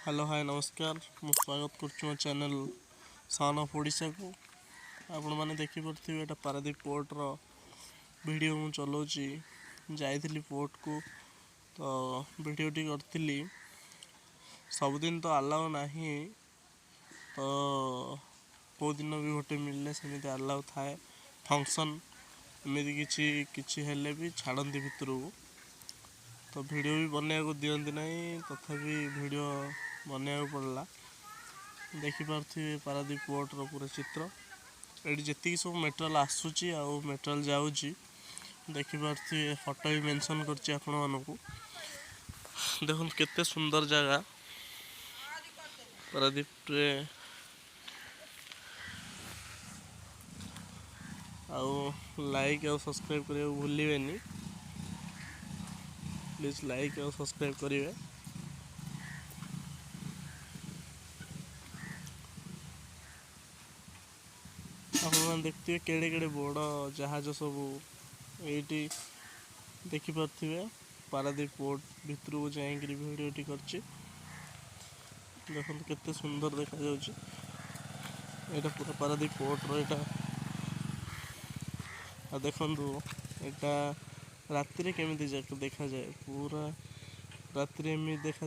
Hello hi नमस्कार मु स्वागत करुँ मो चैनल सन ऑफ ओडिशा को आपण मैंने देखिपे एटा पारादीप पोर्टर वीडियो मु चलाऊँगी जाइली पोर्ट को तो वीडियोटी करी सबुदिन तो अलाउ नहीं तो कौ दिन भी गोटे मिलने सेमती अलाउ थाए फंक्शन एमती किसी हेल्ले भी छाड़ती भितर को तो वीडियो भी बनने को दिखती नहीं तथापि वीडियो बनने पड़ला देखिपे पारादीप पोर्टर पूरा चित्र ये जी सब मेटेरियल आसूची आउ मेटेरियल जाऊँगी देखिपे फोटो भी मेंशन करछि आपण मानकु देखो केते सुंदर जगह पारादीप रे आउ लाइक और सब्सक्राइब करने भूलिए प्लीज लाइक और सब्सक्राइब करेंगे। आप देखते केड़े केड़े बड़ जहाज सब ये देखिपे पारादीप पोर्ट भितर को जाइए वीडियोटी कर देखो केते सुंदर देखा पूरा पारादीप पोर्ट रो देखु यहाँ राति केमी देखा जाए पूरा राति देखा जाए।